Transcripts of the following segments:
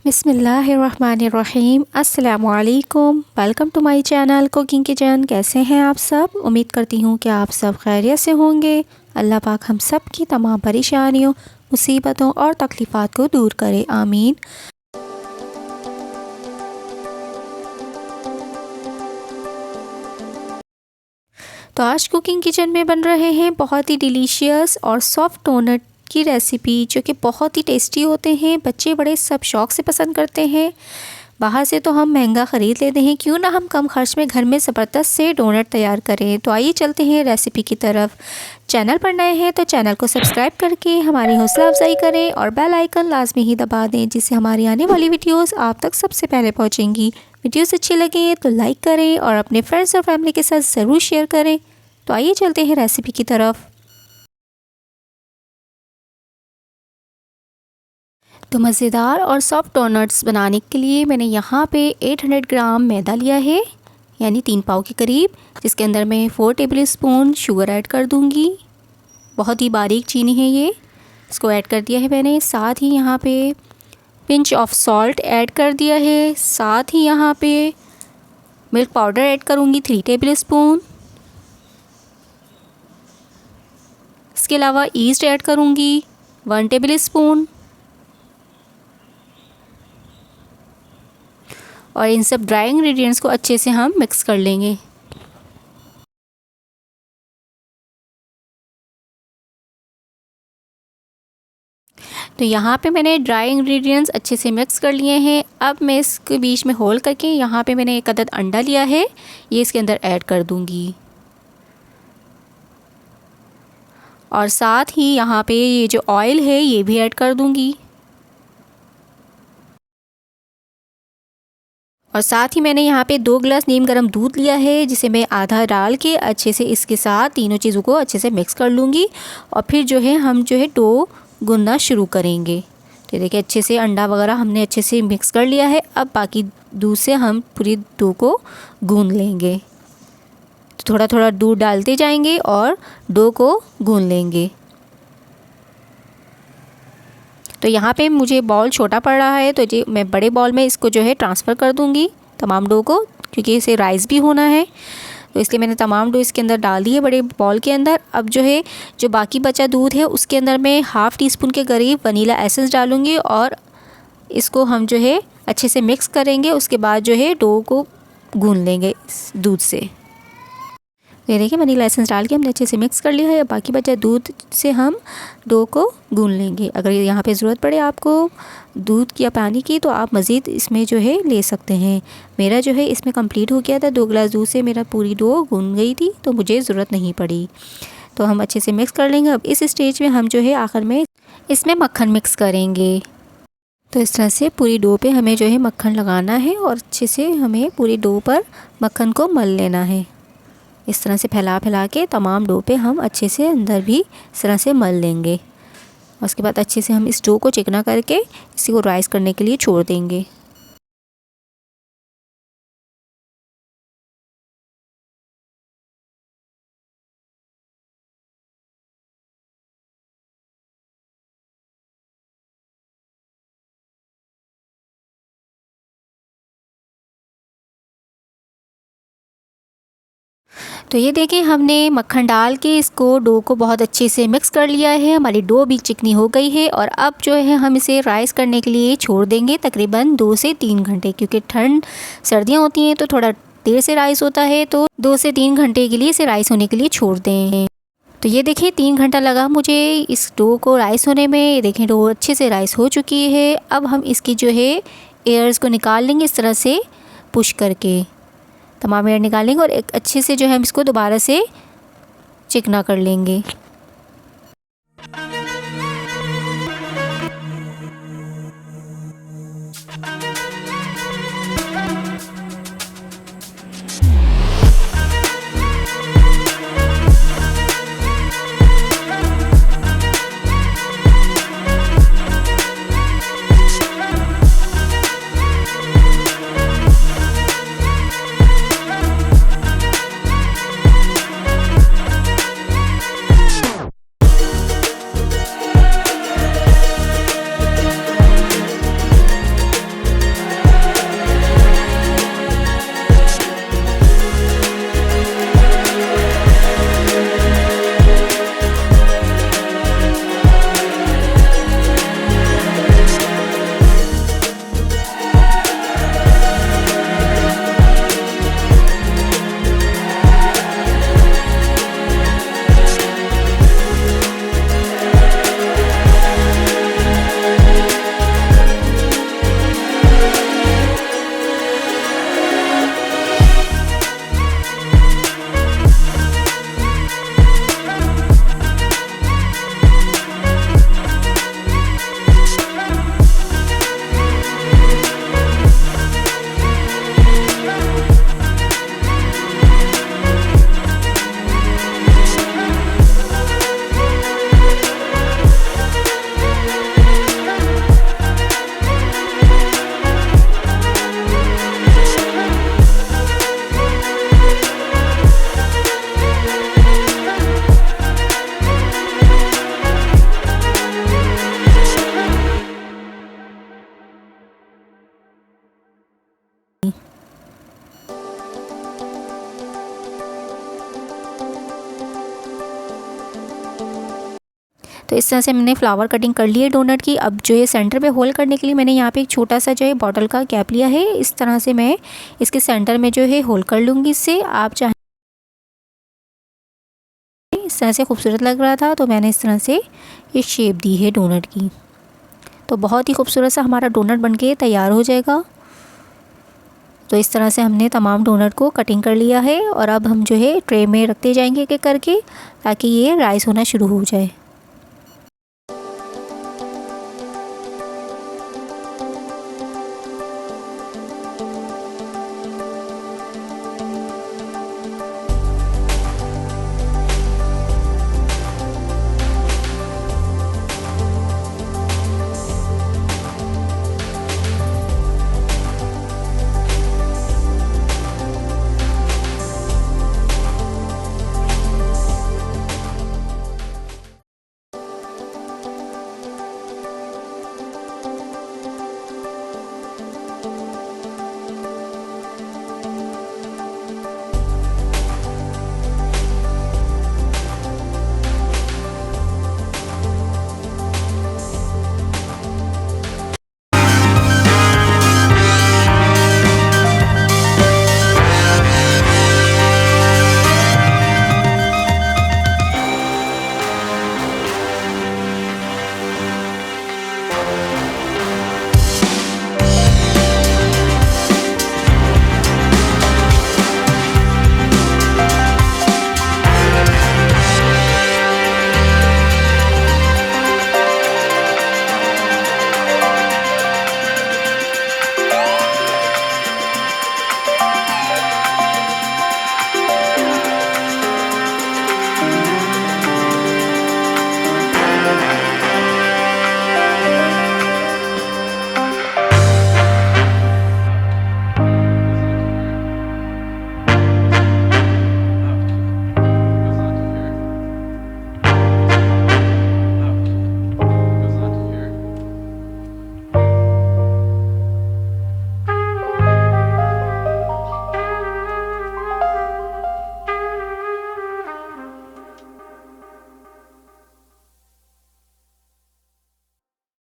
बिस्मिल्लाहिर्रहमानिर्रहीम। अस्सलामुअलैकुम। Welcome to my channel cooking kitchen. कैसे हैं आप सब? उम्मीद करती हूँ कि आप सब खैरियत से होंगे। अल्लाह पाक हम सब की तमाम परेशानियों, मुसीबतों और तकलीफ़ात को दूर करे, आमीन। तो आज कुकिंग किचन में बन रहे हैं बहुत ही डिलीशियस और सॉफ्ट डोनट की रेसिपी, जो कि बहुत ही टेस्टी होते हैं। बच्चे बड़े सब शौक़ से पसंद करते हैं। बाहर से तो हम महंगा ख़रीद लेते हैं, क्यों ना हम कम खर्च में घर में ज़बरदस्त से डोनट तैयार करें। तो आइए चलते हैं रेसिपी की तरफ। चैनल पर नए हैं तो चैनल को सब्सक्राइब करके हमारी हौसला अफजाई करें और बेल आइकन लाजमी ही दबा दें, जिससे हमारी आने वाली वीडियोस आप तक सबसे पहले पहुंचेंगी। वीडियोस अच्छी लगे तो लाइक करें और अपने फ्रेंड्स और फैमिली के साथ ज़रूर शेयर करें। तो आइए चलते हैं रेसिपी की तरफ। तो मज़ेदार और सॉफ्ट डोनट्स बनाने के लिए मैंने यहाँ पे 800 ग्राम मैदा लिया है, यानी 3 पाव के करीब, जिसके अंदर मैं 4 टेबलस्पून शुगर ऐड कर दूँगी। बहुत ही बारीक चीनी है ये, इसको ऐड कर दिया है मैंने। साथ ही यहाँ पे पिंच ऑफ सॉल्ट ऐड कर दिया है। साथ ही यहाँ पे मिल्क पाउडर ऐड करूँगी 3 टेबलस्पून। इसके अलावा ईस्ट ऐड करूँगी 1 टेबलस्पून। और इन सब ड्राई इंग्रेडिएंट्स को अच्छे से हम मिक्स कर लेंगे। तो यहाँ पे मैंने ड्राई इंग्रेडिएंट्स अच्छे से मिक्स कर लिए हैं। अब मैं इसके बीच में होल करके यहाँ पे मैंने एक अदद अंडा लिया है, ये इसके अंदर ऐड कर दूँगी। और साथ ही यहाँ पे ये जो ऑयल है ये भी ऐड कर दूँगी। और साथ ही मैंने यहाँ पे 2 गिलास नीम गर्म दूध लिया है, जिसे मैं आधा डाल के अच्छे से इसके साथ तीनों चीज़ों को अच्छे से मिक्स कर लूँगी। और फिर जो है हम जो है डो गूंदना शुरू करेंगे। तो देखिए अच्छे से अंडा वगैरह हमने अच्छे से मिक्स कर लिया है। अब बाकी दूध से हम पूरी डो को गूंद लेंगे। तो थोड़ा थोड़ा दूध डालते जाएंगे और डो को गूंद लेंगे। तो यहाँ पे मुझे बॉल छोटा पड़ रहा है, तो जी मैं बड़े बॉल में इसको जो है ट्रांसफ़र कर दूँगी तमाम डो को, क्योंकि इसे राइस भी होना है। तो इसलिए मैंने तमाम डो इसके अंदर डाल दिए बड़े बॉल के अंदर। अब जो है जो बाकी बचा दूध है उसके अंदर मैं हाफ़ टी स्पून के करीब वनीला एसेंस डालूँगी और इसको हम जो है अच्छे से मिक्स करेंगे। उसके बाद जो है डो को गूंद लेंगे इस दूध से। ये देखिए वनीला एसेंस डाल के हमने अच्छे से मिक्स कर लिया है। अब बाकी बचा दूध से हम डो को गूंद लेंगे। अगर यहाँ पे ज़रूरत पड़े आपको दूध या पानी की, तो आप मज़ीद इसमें जो है ले सकते हैं। मेरा जो है इसमें कंप्लीट हो गया था। 2 गिलास दूध से मेरा पूरी डो गूंद गई थी, तो मुझे ज़रूरत नहीं पड़ी। तो हम अच्छे से मिक्स कर लेंगे। अब इस स्टेज में हम जो है आखिर में इसमें मक्खन मिक्स करेंगे। तो इस तरह से पूरी डो पे हमें जो है मक्खन लगाना है और अच्छे से हमें पूरी डो पर मक्खन को मल लेना है। इस तरह से फैला फैला के तमाम डो पे हम अच्छे से अंदर भी इस तरह से मल लेंगे। उसके बाद अच्छे से हम इस डो को चिकना करके इसी को राइस करने के लिए छोड़ देंगे। तो ये देखें हमने मक्खन डाल के इसको डो को बहुत अच्छे से मिक्स कर लिया है। हमारी डो भी चिकनी हो गई है। और अब जो है हम इसे राइस करने के लिए छोड़ देंगे तकरीबन 2 से 3 घंटे, क्योंकि ठंड सर्दियाँ होती हैं तो थोड़ा देर से राइस होता है। तो 2 से 3 घंटे के लिए इसे राइस होने के लिए छोड़ दें। तो ये देखिए 3 घंटा लगा मुझे इस डो को राइस होने में। ये देखें डो अच्छे से राइस हो चुकी है। अब हम इसकी जो है एयर्स को निकाल लेंगे इस तरह से पुश करके, तमाम एयर निकालेंगे और एक अच्छे से जो है हम इसको दोबारा से चिकना कर लेंगे। तो इस तरह से मैंने फ्लावर कटिंग कर ली है डोनट की। अब जो ये सेंटर पे होल करने के लिए मैंने यहाँ पे एक छोटा सा जो है बॉटल का कैप लिया है। इस तरह से मैं इसके सेंटर में जो है होल कर लूँगी इससे। आप चाहें, इस तरह से खूबसूरत लग रहा था तो मैंने इस तरह से ये शेप दी है डोनट की। तो बहुत ही खूबसूरत सा हमारा डोनट बनके तैयार हो जाएगा। तो इस तरह से हमने तमाम डोनट को कटिंग कर लिया है और अब हम जो है ट्रे में रखते जाएंगे एक एक करके, ताकि ये राइस होना शुरू हो जाए।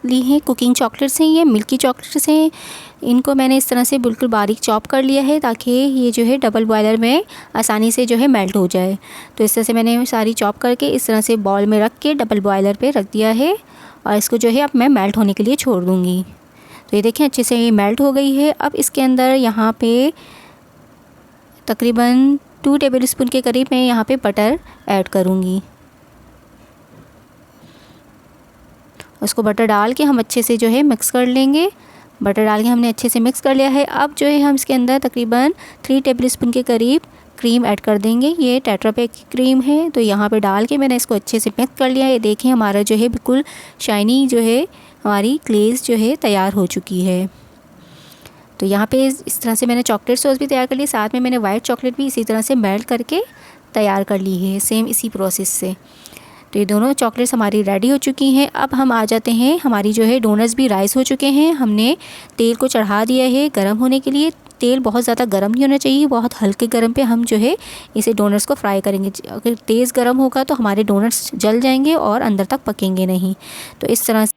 ली हैं कुकिंग चॉकलेट्स हैं, ये मिल्की चॉकलेट्स हैं। इनको मैंने इस तरह से बिल्कुल बारीक चॉप कर लिया है ताकि ये जो है डबल बॉयलर में आसानी से जो है मेल्ट हो जाए। तो इस तरह से मैंने सारी चॉप करके इस तरह से बॉल में रख के डबल बॉयलर पे रख दिया है और इसको जो है अब मैं मेल्ट होने के लिए छोड़ दूँगी। तो ये देखें अच्छे से ये मेल्ट हो गई है। अब इसके अंदर यहाँ पे तकरीबन 2 टेबलस्पून के करीब मैं यहाँ पे बटर ऐड करूँगी। उसको बटर डाल के हम अच्छे से जो है मिक्स कर लेंगे। बटर डाल के हमने अच्छे से मिक्स कर लिया है। अब जो है हम इसके अंदर तकरीबन 3 टेबलस्पून के करीब क्रीम ऐड कर देंगे। ये टेट्रा पैक की क्रीम है। तो यहाँ पे डाल के मैंने इसको अच्छे से मिक्स कर लिया है। देखें हमारा जो है बिल्कुल शाइनी जो है हमारी ग्लेज़ जो है तैयार हो चुकी है। तो यहाँ पे इस तरह से मैंने चॉकलेट सॉस भी तैयार कर ली, साथ में मैंने वाइट चॉकलेट भी इसी तरह से मेल्ट करके तैयार कर ली है, सेम इसी प्रोसेस से। तो ये दोनों चॉकलेट्स हमारी रेडी हो चुकी हैं। अब हम आ जाते हैं, हमारी जो है डोनट्स भी राइस हो चुके हैं। हमने तेल को चढ़ा दिया है गर्म होने के लिए। तेल बहुत ज़्यादा गर्म नहीं होना चाहिए, बहुत हल्के गर्म पे हम जो है इसे डोनट्स को फ्राई करेंगे। अगर तेज़ गर्म होगा तो हमारे डोनट्स जल जाएंगे और अंदर तक पकेंगे नहीं। तो इस तरह से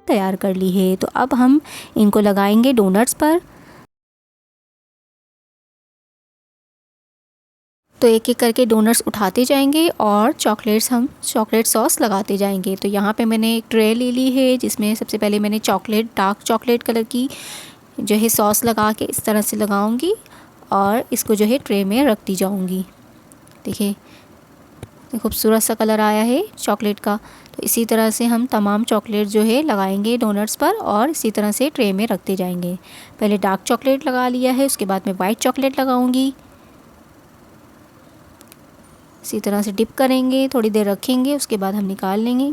तैयार कर ली है। तो अब हम इनको लगाएंगे डोनट्स पर। तो एक एक करके डोनट्स उठाते जाएंगे और हम चॉकलेट सॉस लगाते जाएंगे। तो यहाँ पे मैंने एक ट्रे ले ली है जिसमें सबसे पहले मैंने डार्क चॉकलेट कलर की जो है सॉस लगा के इस तरह से लगाऊंगी और इसको जो है ट्रे में रखती जाऊंगी। देखिए खूबसूरत सा कलर आया है चॉकलेट का। तो इसी तरह से हम तमाम चॉकलेट जो है लगाएंगे डोनट्स पर और इसी तरह से ट्रे में रखते जाएंगे। पहले डार्क चॉकलेट लगा लिया है, उसके बाद मैं वाइट चॉकलेट लगाऊंगी। इसी तरह से डिप करेंगे, थोड़ी देर रखेंगे, उसके बाद हम निकाल लेंगे।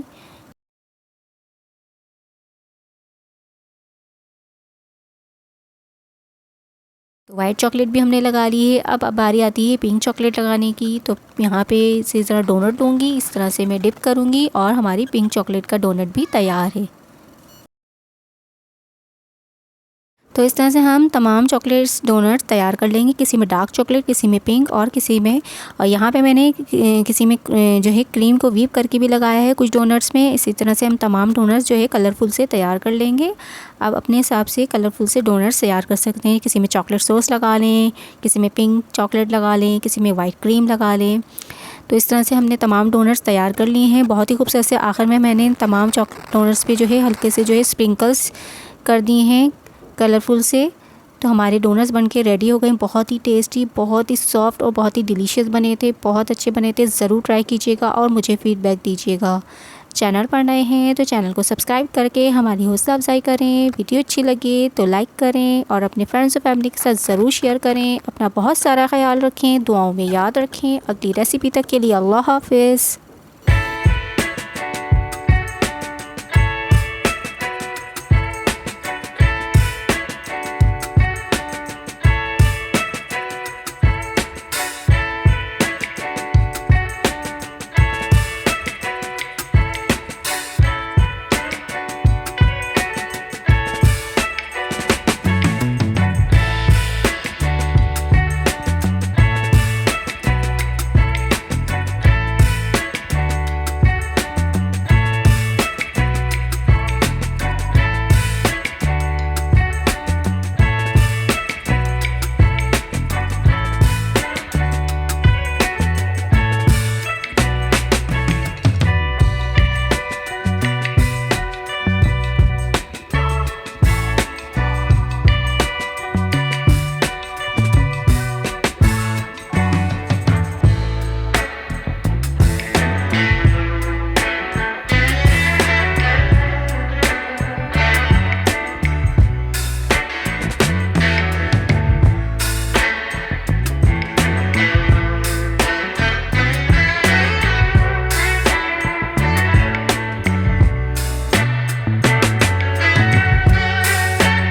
तो वाइट चॉकलेट भी हमने लगा ली है। अब बारी आती है पिंक चॉकलेट लगाने की। तो यहाँ पे इसी तरह डोनट दूँगी, इस तरह से मैं डिप करूँगी और हमारी पिंक चॉकलेट का डोनट भी तैयार है। तो इस तरह से हम तमाम चॉकलेट्स डोनट्स तैयार कर लेंगे, किसी में डार्क चॉकलेट, किसी में पिंक और किसी में, और यहाँ पे मैंने किसी में जो है क्रीम को व्हीप करके भी लगाया है कुछ डोनट्स में। इसी तरह से हम तमाम डोनट्स जो है कलरफुल से तैयार कर लेंगे। अब अपने हिसाब से कलरफुल से डोनट्स तैयार कर सकते हैं, किसी में चॉकलेट सॉस लगा लें, किसी में पिंक चॉकलेट लगा लें, किसी में वाइट क्रीम लगा लें। तो इस तरह से हमने तमाम डोनट्स तैयार कर लिए हैं बहुत ही खूबसूरत से। आखिर में मैंने तमाम डोनट्स पे जो है हल्के से जो है स्प्रिंकल्स कर दिए हैं कलरफुल से। तो हमारे डोनट्स बनके रेडी हो गए। बहुत ही टेस्टी, बहुत ही सॉफ्ट और बहुत ही डिलीशियस बने थे, बहुत अच्छे बने थे। ज़रूर ट्राई कीजिएगा और मुझे फ़ीडबैक दीजिएगा। चैनल पर नए हैं तो चैनल को सब्सक्राइब करके हमारी हौसला अफजाई करें। वीडियो अच्छी लगे तो लाइक करें और अपने फ्रेंड्स और फैमिली के साथ ज़रूर शेयर करें। अपना बहुत सारा ख्याल रखें, दुआओं में याद रखें। अगली रेसिपी तक के लिए अल्लाह हाफ़िज़।